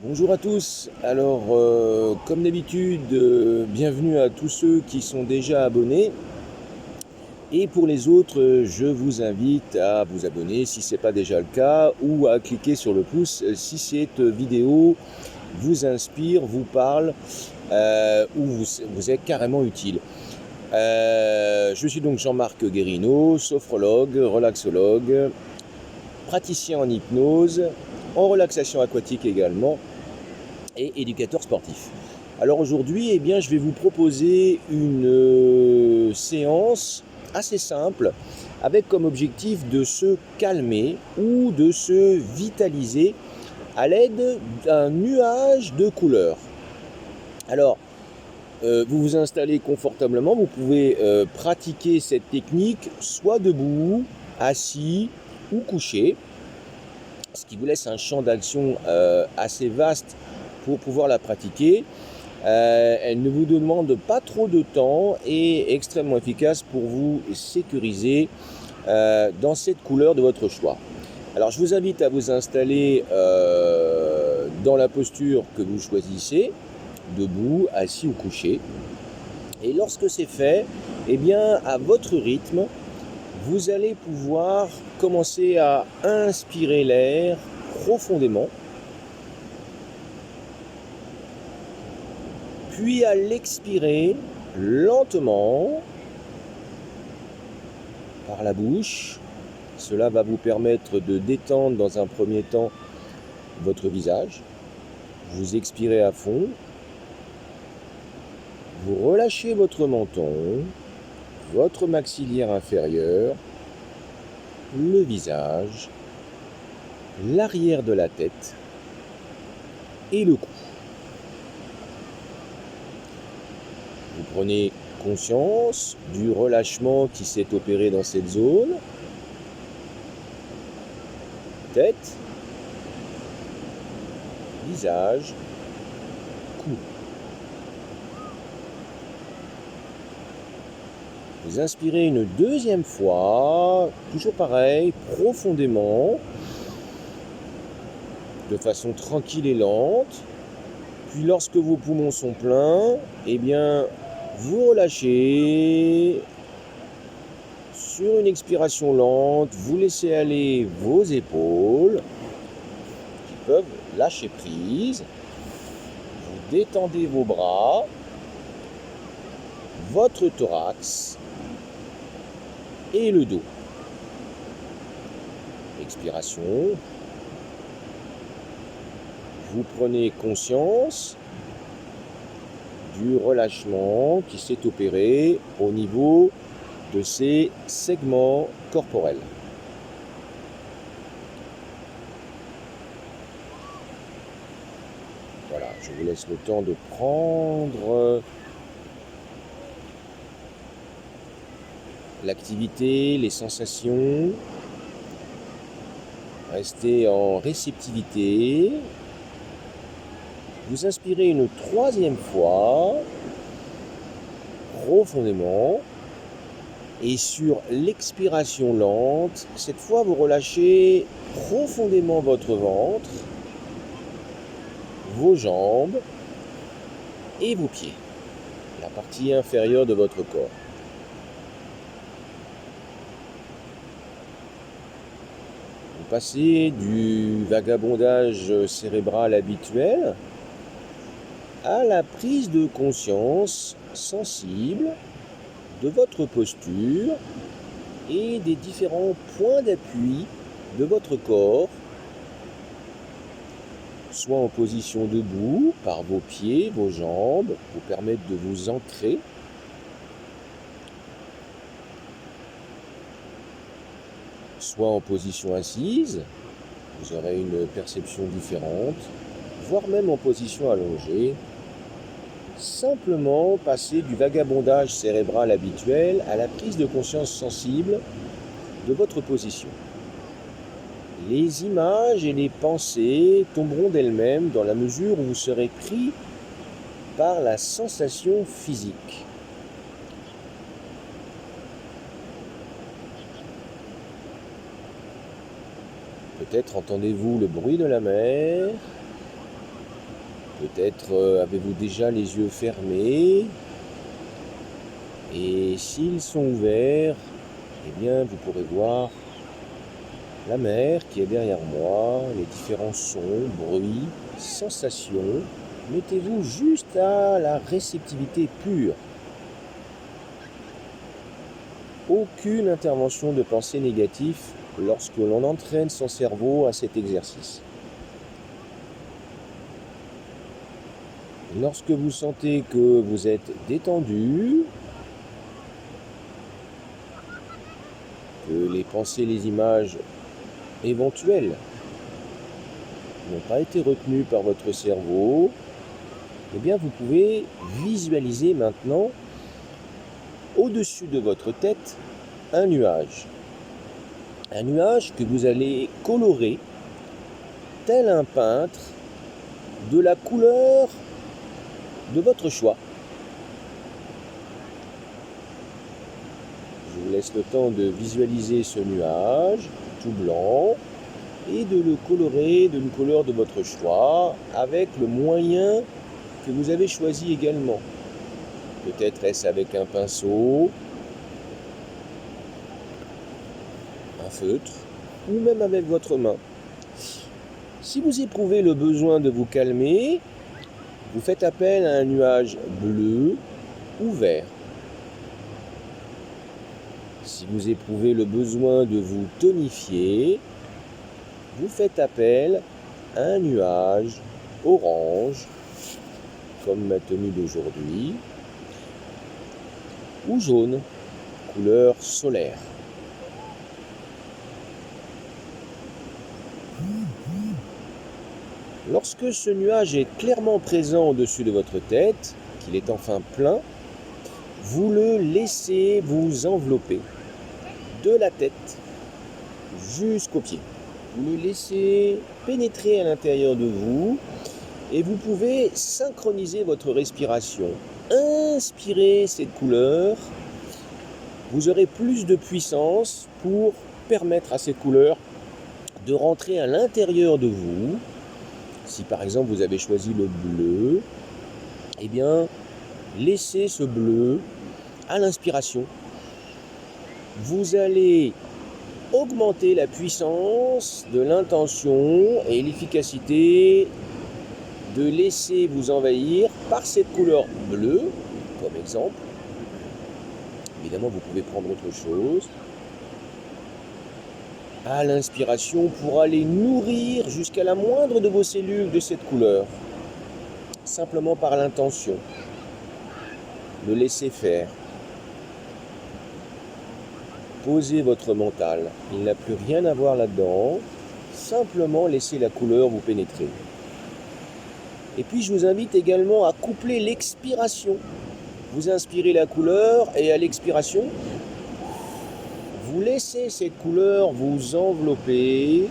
Bonjour à tous. Alors, comme d'habitude, bienvenue à tous ceux qui sont déjà abonnés. Et pour les autres, je vous invite à vous abonner si ce n'est pas déjà le cas ou à cliquer sur le pouce si cette vidéo vous inspire, vous parle ou vous est carrément utile. Je suis donc Jean-Marc Guérino, sophrologue, relaxologue, praticien en hypnose, en relaxation aquatique également, et éducateur sportif. Alors aujourd'hui, je vais vous proposer une séance assez simple avec comme objectif de se calmer ou de se vitaliser à l'aide d'un nuage de couleurs. Alors, vous vous installez confortablement, vous pouvez pratiquer cette technique soit debout, assis ou couché, ce qui vous laisse un champ d'action assez vaste pour pouvoir la pratiquer. Elle ne vous demande pas trop de temps et est extrêmement efficace pour vous sécuriser dans cette couleur de votre choix. Alors je vous invite à vous installer dans la posture que vous choisissez, debout, assis ou couché. Et lorsque c'est fait, à votre rythme, vous allez pouvoir commencer à inspirer l'air profondément, puis à l'expirer lentement par la bouche. Cela va vous permettre de détendre dans un premier temps votre visage. Vous expirez à fond. Vous relâchez votre menton, votre maxillaire inférieur, le visage, l'arrière de la tête et le cou. Vous prenez conscience du relâchement qui s'est opéré dans cette zone. Tête, visage, cou. Vous inspirez une deuxième fois, toujours pareil, profondément, de façon tranquille et lente. Puis lorsque vos poumons sont pleins, vous relâchez. Sur une expiration lente, vous laissez aller vos épaules qui peuvent lâcher prise. Vous détendez vos bras, votre thorax et le dos. Expiration. Vous prenez conscience du relâchement qui s'est opéré au niveau de ces segments corporels. Voilà, je vous laisse le temps de prendre l'activité, les sensations. Restez en réceptivité. Vous inspirez une troisième fois, profondément. Et sur l'expiration lente, cette fois vous relâchez profondément votre ventre, vos jambes et vos pieds, la partie inférieure de votre corps. Vous passez du vagabondage cérébral habituel à la prise de conscience sensible de votre posture et des différents points d'appui de votre corps, soit en position debout, par vos pieds, vos jambes, vous permettre de vous ancrer, soit en position assise, vous aurez une perception différente, voire même en position allongée. Simplement passer du vagabondage cérébral habituel à la prise de conscience sensible de votre position. Les images et les pensées tomberont d'elles-mêmes dans la mesure où vous serez pris par la sensation physique. Peut-être entendez-vous le bruit de la mer, Peut-être avez-vous déjà les yeux fermés. Et s'ils sont ouverts, eh bien vous pourrez voir la mer qui est derrière moi, les différents sons, bruits, sensations. Mettez-vous juste à la réceptivité pure. Aucune intervention de pensée négative lorsque l'on entraîne son cerveau à cet exercice. Lorsque vous sentez que vous êtes détendu, que les pensées, les images éventuelles n'ont pas été retenues par votre cerveau, eh bien vous pouvez visualiser maintenant au-dessus de votre tête un nuage. Un nuage que vous allez colorer tel un peintre de la couleur de votre choix. Je vous laisse le temps de visualiser ce nuage tout blanc et de le colorer d'une couleur de votre choix avec le moyen que vous avez choisi également. Peut-être est-ce avec un pinceau, un feutre ou même avec votre main. Si vous éprouvez le besoin de vous calmer, vous faites appel à un nuage bleu ou vert. Si vous éprouvez le besoin de vous tonifier, vous faites appel à un nuage orange, comme ma tenue d'aujourd'hui, ou jaune, couleur solaire. Lorsque ce nuage est clairement présent au-dessus de votre tête, qu'il est enfin plein, vous le laissez vous envelopper de la tête jusqu'aux pieds. Vous le laissez pénétrer à l'intérieur de vous et vous pouvez synchroniser votre respiration. Inspirez cette couleur, vous aurez plus de puissance pour permettre à cette couleur de rentrer à l'intérieur de vous. Si par exemple vous avez choisi le bleu, eh bien laissez ce bleu à l'inspiration. Vous allez augmenter la puissance de l'intention et l'efficacité de laisser vous envahir par cette couleur bleue, comme exemple. Évidemment, vous pouvez prendre autre chose. À l'inspiration pour aller nourrir jusqu'à la moindre de vos cellules de cette couleur. Simplement par l'intention. Le laisser faire. Posez votre mental. Il n'a plus rien à voir là-dedans. Simplement laissez la couleur vous pénétrer. Et puis je vous invite également à coupler l'expiration. Vous inspirez la couleur et à l'expiration, vous laissez cette couleur vous envelopper.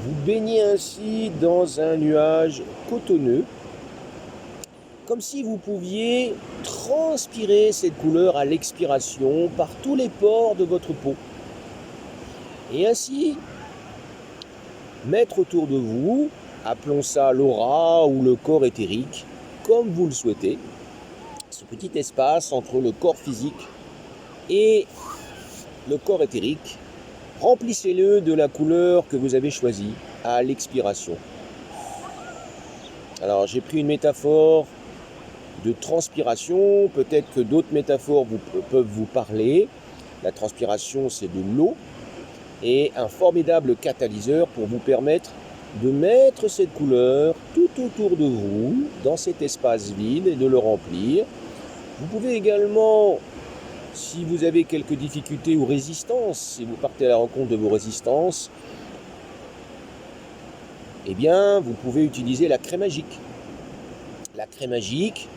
Vous baignez ainsi dans un nuage cotonneux, comme si vous pouviez transpirer cette couleur à l'expiration par tous les pores de votre peau. Et ainsi, mettre autour de vous, appelons ça l'aura ou le corps éthérique, comme vous le souhaitez, ce petit espace entre le corps physique et le corps éthérique, remplissez-le de la couleur que vous avez choisie à l'expiration. Alors j'ai pris une métaphore de transpiration, peut-être que d'autres métaphores peuvent vous parler. La transpiration, c'est de l'eau et un formidable catalyseur pour vous permettre de mettre cette couleur tout autour de vous, dans cet espace vide et de le remplir. Vous pouvez également, si vous avez quelques difficultés ou résistances, si vous partez à la rencontre de vos résistances, eh bien, vous pouvez utiliser la craie magique. La craie magique,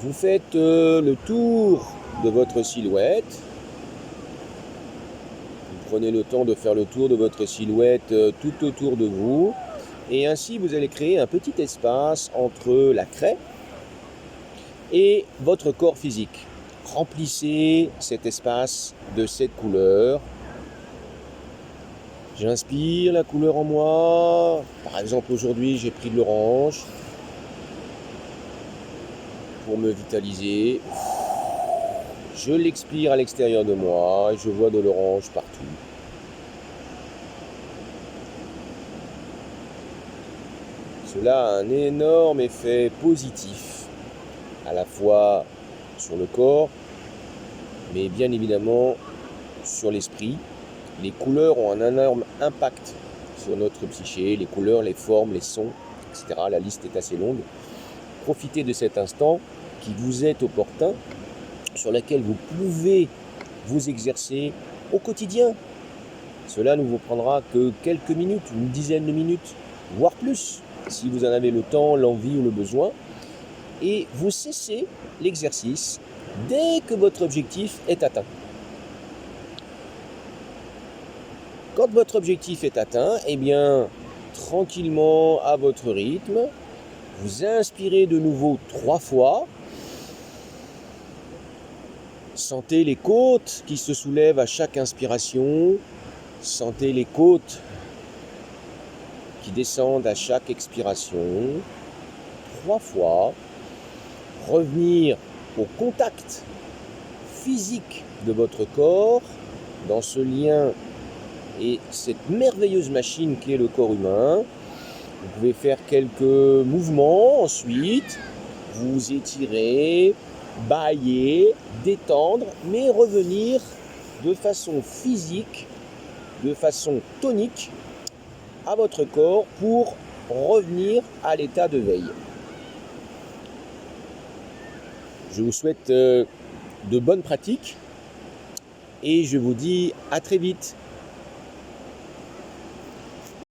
vous faites le tour de votre silhouette. Vous prenez le temps de faire le tour de votre silhouette tout autour de vous. Et ainsi, vous allez créer un petit espace entre la craie et votre corps physique. Remplissez cet espace de cette couleur. J'inspire la couleur en moi. Par exemple, aujourd'hui, j'ai pris de l'orange pour me vitaliser. Je l'expire à l'extérieur de moi et je vois de l'orange partout. Cela a un énorme effet positif, à la fois sur le corps, mais bien évidemment sur l'esprit. Les couleurs ont un énorme impact sur notre psyché, les couleurs, les formes, les sons, etc. La liste est assez longue. Profitez de cet instant qui vous est opportun, sur lequel vous pouvez vous exercer au quotidien. Cela ne vous prendra que quelques minutes, une dizaine de minutes, voire plus, si vous en avez le temps, l'envie ou le besoin. Et vous cessez l'exercice dès que votre objectif est atteint. Quand votre objectif est atteint, eh bien, tranquillement, à votre rythme, vous inspirez de nouveau 3 fois. Sentez les côtes qui se soulèvent à chaque inspiration. Sentez les côtes qui descendent à chaque expiration. 3 fois. Revenir au contact physique de votre corps, dans ce lien et cette merveilleuse machine qui est le corps humain. Vous pouvez faire quelques mouvements ensuite, vous étirer, bâiller, détendre, mais revenir de façon physique, de façon tonique à votre corps pour revenir à l'état de veille. Je vous souhaite de bonnes pratiques et je vous dis à très vite.